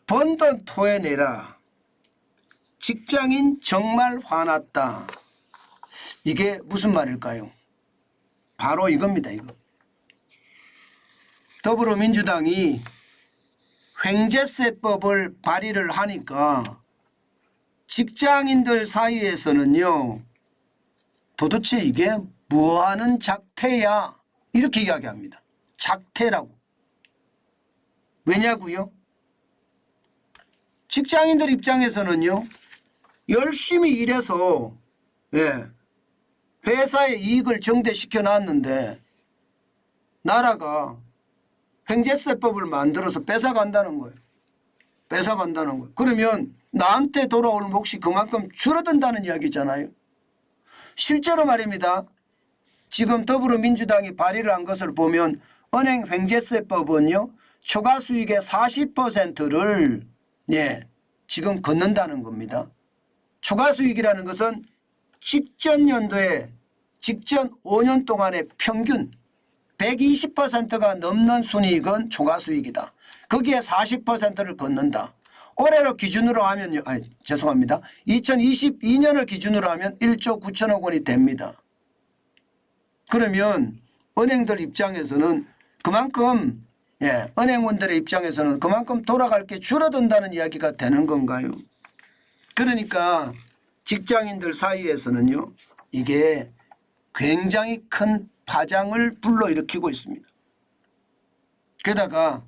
번 돈 토해내라. 직장인 정말 화났다. 이게 무슨 말일까요? 바로 이겁니다. 이거. 더불어민주당이 횡재세법을 발의를 하니까 직장인들 사이에서는요, 도대체 이게 뭐하는 작태야, 이렇게 이야기합니다. 작태라고. 왜냐고요? 직장인들 입장에서는요, 열심히 일해서 회사의 이익을 증대시켜 놨는데 나라가 횡재세법을 만들어서 뺏어간다는 거예요. 뺏어간다는 거예요. 그러면 나한테 돌아올 몫이 그만큼 줄어든다는 이야기잖아요. 실제로 말입니다. 지금 더불어민주당이 발의를 한 것을 보면 은행 횡재세법은요, 초과 수익의 40%를 지금 걷는다는 겁니다. 초과 수익이라는 것은 직전 연도에 직전 5년 동안의 평균 120%가 넘는 순이익은 초과 수익이다. 거기에 40%를 걷는다. 올해로 기준으로 하면요, 죄송합니다. 2022년을 기준으로 하면 1조 9천억 원이 됩니다. 그러면 은행들 입장에서는 그만큼, 은행원들의 입장에서는 그만큼 돌아갈 게 줄어든다는 이야기가 되는 건가요? 그러니까 직장인들 사이에서는요, 이게 굉장히 큰 파장을 불러일으키고 있습니다. 게다가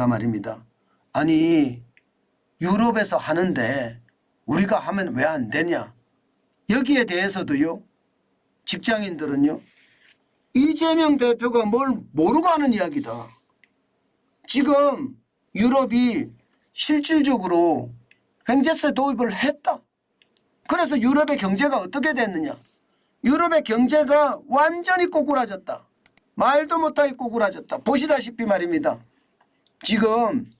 말입니다. 아니, 유럽에서 하는데 우리가 하면 왜 안 되냐? 여기에 대해서도요, 직장인들은요, 이재명 대표가 뭘 모르고 하는 이야기다. 지금 유럽이 실질적으로 횡재세 도입을 했다. 그래서 유럽의 경제가 어떻게 됐느냐? 유럽의 경제가 완전히 꼬꾸라졌다. 말도 못하게 꼬꾸라졌다. 보시다시피 말입니다. 지금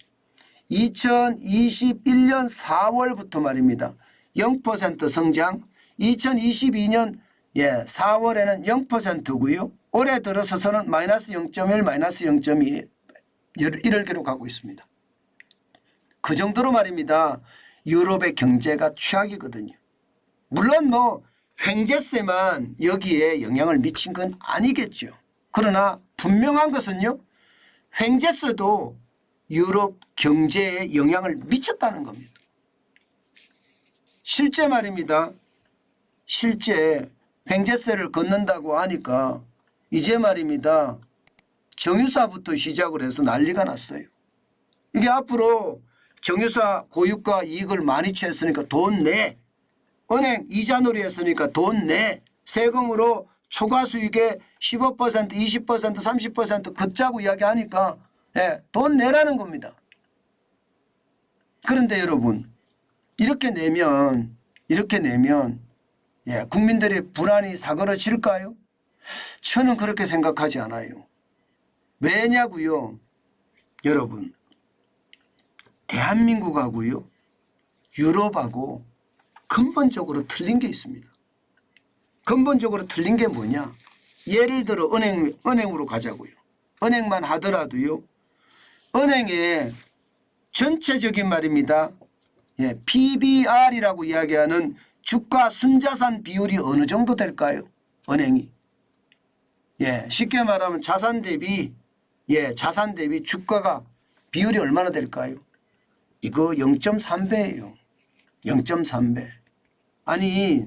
2021년 4월부터 말입니다. 0% 성장, 2022년 4월에는 0%고요. 올해 들어서서는 마이너스 0.1, 마이너스 0.2 이를 기록하고 있습니다. 그 정도로 말입니다. 유럽의 경제가 최악이거든요. 물론 뭐 횡재세만 여기에 영향을 미친 건 아니겠죠. 그러나 분명한 것은요, 횡재세도 유럽 경제에 영향을 미쳤다는 겁니다. 실제 말입니다. 실제 횡재세를 걷는다고 하니까 이제 말입니다. 정유사부터 시작을 해서 난리가 났어요. 이게 앞으로 정유사 고유가 이익을 많이 취했으니까 돈 내. 은행 이자놀이 했으니까 돈 내. 세금으로 초과 수익의 15%, 20%, 30% 걷자고 이야기하니까 돈 내라는 겁니다. 그런데 여러분, 이렇게 내면 국민들의 불안이 사그러질까요? 저는 그렇게 생각하지 않아요. 왜냐고요? 여러분, 대한민국하고요, 유럽하고 근본적으로 틀린 게 있습니다. 근본적으로 틀린 게 뭐냐? 예를 들어 은행으로 가자고요. 은행만 하더라도요, 은행의 전체적인 말입니다. PBR이라고 이야기하는 주가 순자산 비율이 어느 정도 될까요? 은행이. 쉽게 말하면 자산 대비 주가가 비율이 얼마나 될까요? 이거 0.3배예요. 0.3배. 아니,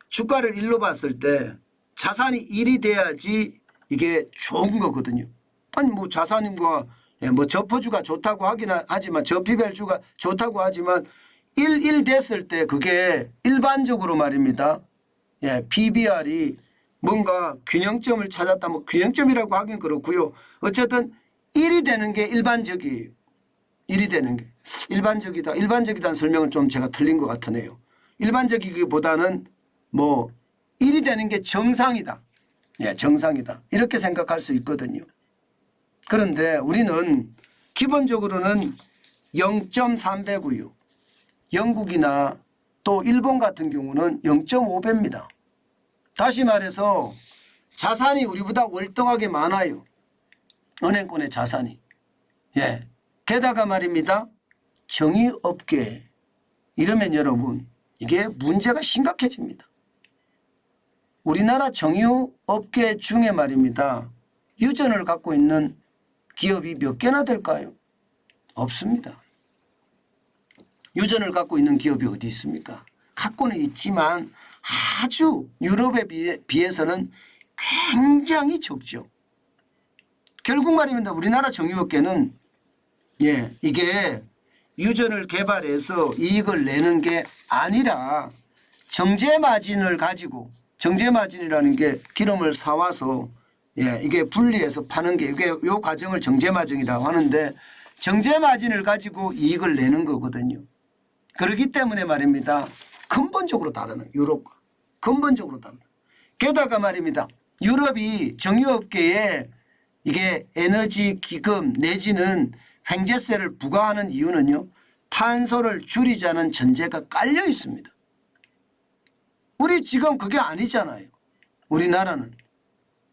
주가를 1로 봤을 때 자산이 1이 돼야지 이게 좋은 거거든요. 아니 뭐 자산과 뭐 저포주가 좋다고 하긴 하지만, 저피별주가 좋다고 하지만 1 됐을 때 그게 일반적으로 말입니다. PBR이 뭔가 균형점을 찾았다, 뭐 균형점이라고 하긴 그렇고요. 어쨌든 1이 되는 게 일반적이에요. 1이 되는 게 일반적이다. 일반적이다는 설명은 좀 제가 틀린 것 같으네요. 일반적이기보다는 뭐 1이 되는 게 정상이다. 정상이다. 이렇게 생각할 수 있거든요. 그런데 우리는 기본적으로는 0.3배고요. 영국이나 또 일본 같은 경우는 0.5배입니다. 다시 말해서 자산이 우리보다 월등하게 많아요. 은행권의 자산이. 게다가 말입니다. 정유업계 이러면 여러분 이게 문제가 심각해집니다. 우리나라 정유업계 중에 말입니다. 유전을 갖고 있는 기업이 몇 개나 될까요? 없습니다. 유전을 갖고 있는 기업이 어디 있습니까? 갖고는 있지만 아주 유럽에 비해서는 굉장히 적죠. 결국 말입니다. 우리나라 정유업계는 이게 유전을 개발해서 이익을 내는 게 아니라 정제마진을 가지고 정제마진이라는 게 기름을 사와서 이게 분리해서 파는 게 이게 요 과정을 정제마진이라고 하는데 정제마진을 가지고 이익을 내는 거거든요. 그렇기 때문에 말입니다. 근본적으로 다르는 유럽과 근본적으로 다르다. 게다가 말입니다. 유럽이 정유업계에 이게 에너지 기금 내지는 횡재세를 부과하는 이유는요. 탄소를 줄이자는 전제가 깔려 있습니다. 우리 지금 그게 아니잖아요. 우리나라는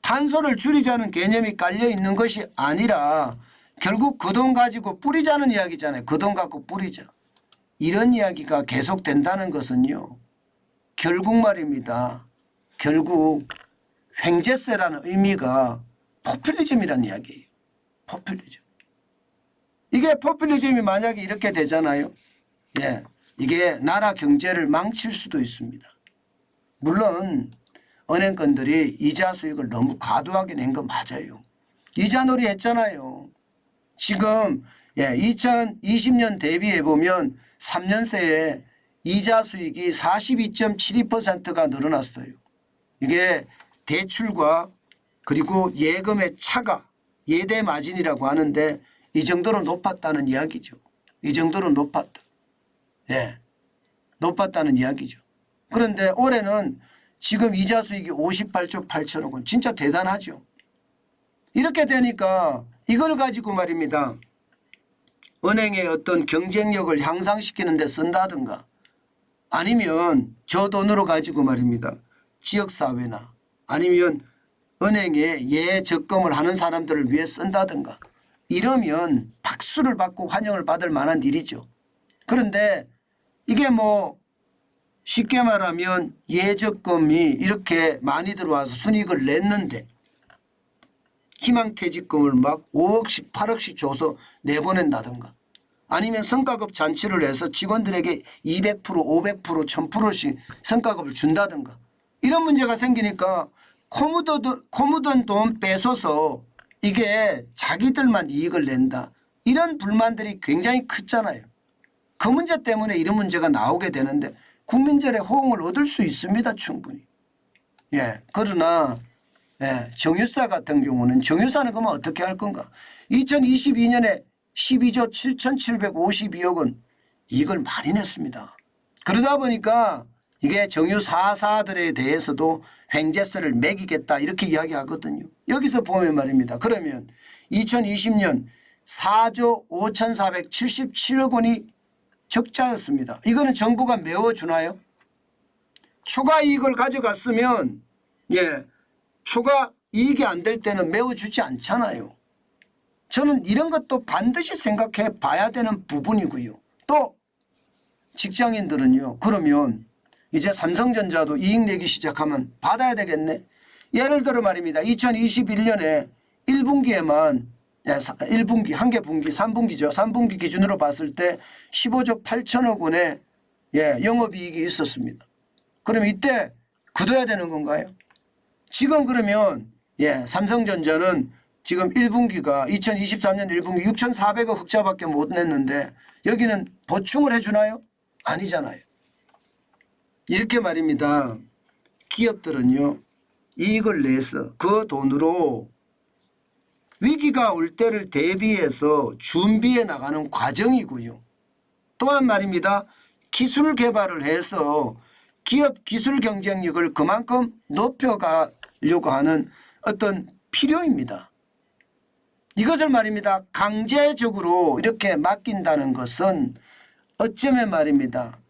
탄소를 줄이자는 개념이 깔려 있는 것이 아니라 결국 그 돈 가지고 뿌리자는 이야기잖아요. 그 돈 갖고 뿌리자. 이런 이야기가 계속된다는 것은요. 결국 말입니다. 결국 횡재세라는 의미가 포퓰리즘이라는 이야기예요. 포퓰리즘. 이게 포퓰리즘이 만약에 이렇게 되잖아요. 이게 나라 경제를 망칠 수도 있습니다. 물론 은행권들이 이자 수익을 너무 과도하게 낸 거 맞아요. 이자놀이 했잖아요. 지금 2020년 대비해 보면 3년 새에 이자 수익이 42.72%가 늘어났어요. 이게 대출과 그리고 예금의 차가 예대 마진이라고 하는데 이 정도로 높았다는 이야기죠. 이 정도로 높았다. 높았다는 이야기죠. 그런데 올해는 지금 이자 수익이 58조 8천억 원. 진짜 대단하죠. 이렇게 되니까 이걸 가지고 말입니다. 은행의 어떤 경쟁력을 향상시키는 데 쓴다든가 아니면 저 돈으로 가지고 말입니다. 지역사회나 아니면 은행에 예적금을 하는 사람들을 위해 쓴다든가 이러면 박수를 받고 환영을 받을 만한 일이죠. 그런데 이게 뭐 쉽게 말하면 예적금이 이렇게 많이 들어와서 순이익을 냈는데 희망퇴직금을 막 5억씩 8억씩 줘서 내보낸다든가 아니면 성과급 잔치를 해서 직원들에게 200% 500% 1000%씩 성과급을 준다든가 이런 문제가 생기니까 코 묻은 돈 뺏어서 이게 자기들만 이익을 낸다. 이런 불만들이 굉장히 크잖아요. 그 문제 때문에 이런 문제가 나오게 되는데 국민들의 호응을 얻을 수 있습니다. 충분히. 그러나 정유사 같은 경우는 정유사는 그러면 어떻게 할 건가. 2022년에 12조 7,752억 원 이익을 많이 냈습니다. 그러다 보니까 이게 정유사사들에 대해서도 횡재세를 매기겠다 이렇게 이야기하거든요. 여기서 보면 말입니다. 그러면 2020년 4조 5,477억 원이 적자였습니다. 이거는 정부가 메워주나요? 초과 이익을 가져갔으면 초과 이익이 안 될 때는 메워주지 않잖아요. 저는 이런 것도 반드시 생각해 봐야 되는 부분이고요. 또 직장인들은요. 그러면 이제 삼성전자도 이익 내기 시작하면 받아야 되겠네. 예를 들어 말입니다. 2021년에 1분기에만 1분기, 한 개 분기, 3분기죠. 3분기 기준으로 봤을 때 15조 8천억 원의 영업이익이 있었습니다. 그럼 이때 굳어야 되는 건가요? 지금 그러면 삼성전자는 지금 1분기가 2023년 1분기 6,400억 흑자밖에 못 냈는데 여기는 보충을 해주나요? 아니잖아요. 이렇게 말입니다. 기업들은요. 이익을 내서 그 돈으로 위기가 올 때를 대비해서 준비해 나가는 과정이고요. 또한 말입니다. 기술 개발을 해서 기업 기술 경쟁력을 그만큼 높여가려고 하는 어떤 필요입니다. 이것을 말입니다. 강제적으로 이렇게 맡긴다는 것은 어쩌면 말입니다.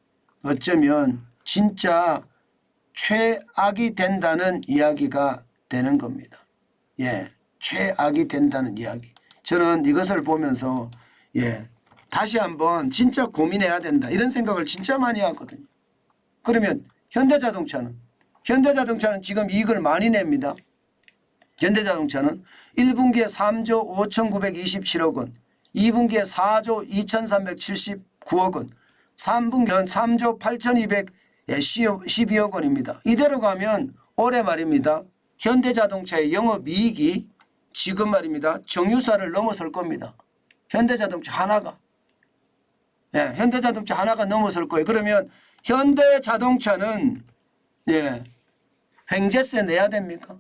어쩌면 진짜 최악이 된다는 이야기가 되는 겁니다. 최악이 된다는 이야기. 저는 이것을 보면서 예, 다시 한번 진짜 고민해야 된다. 이런 생각을 진짜 많이 하거든요. 그러면 현대자동차는 지금 이익을 많이 냅니다. 현대자동차는 1분기에 3조 5,927억 원, 2분기에 4조 2,379억 원, 3분기는 3조 8,212억 원입니다. 이대로 가면 올해 말입니다. 현대자동차의 영업이익이 지금 말입니다. 정유사를 넘어설 겁니다. 현대자동차 하나가. 예, 현대자동차 하나가 넘어설 거예요. 그러면 현대자동차는 예, 횡재세 내야 됩니까?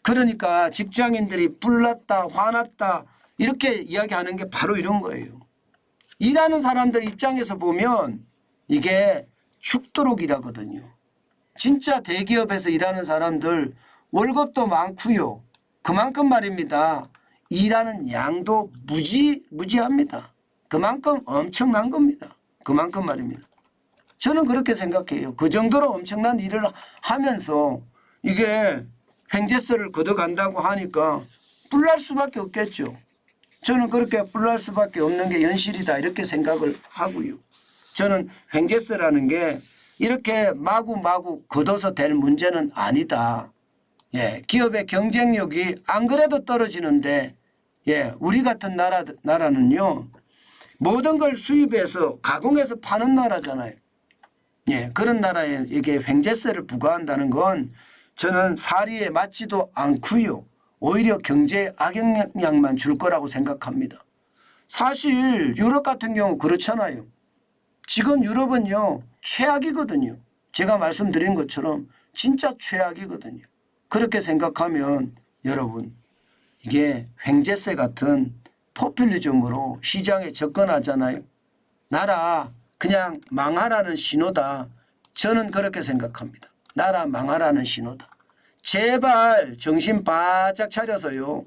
그러니까 직장인들이 불났다 화났다 이렇게 이야기하는 게 바로 이런 거예요. 일하는 사람들 입장에서 보면 이게 죽도록이라거든요. 진짜 대기업에서 일하는 사람들 월급도 많고요. 그만큼 말입니다. 일하는 양도 무지합니다. 그만큼 엄청난 겁니다. 그만큼 말입니다. 저는 그렇게 생각해요. 그 정도로 엄청난 일을 하면서 이게 횡재세를 걷어간다고 하니까 뿔날 수밖에 없겠죠. 저는 그렇게 뿔날 수밖에 없는 게 현실이다 이렇게 생각을 하고요. 저는 횡재세라는 게 이렇게 마구마구 걷어서 될 문제는 아니다. 예, 기업의 경쟁력이 안 그래도 떨어지는데 예, 우리 같은 나라는요. 모든 걸 수입해서 가공해서 파는 나라잖아요. 예, 그런 나라에게 횡재세를 부과한다는 건 저는 사리에 맞지도 않고요. 오히려 경제에 악영향만 줄 거라고 생각합니다. 사실 유럽 같은 경우 그렇잖아요. 지금 유럽은요. 최악이거든요. 제가 말씀드린 것처럼 진짜 최악이거든요. 그렇게 생각하면 여러분 이게 횡재세 같은 포퓰리즘으로 시장에 접근하잖아요. 나라 그냥 망하라는 신호다. 저는 그렇게 생각합니다. 나라 망하라는 신호다. 제발 정신 바짝 차려서요.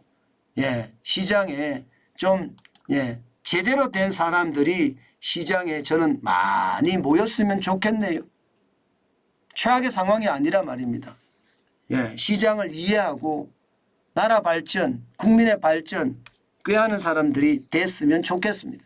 예, 시장에 좀 예, 제대로 된 사람들이 시장에 저는 많이 모였으면 좋겠네요. 최악의 상황이 아니라 말입니다. 예, 시장을 이해하고 나라 발전, 국민의 발전 꾀하는 사람들이 됐으면 좋겠습니다.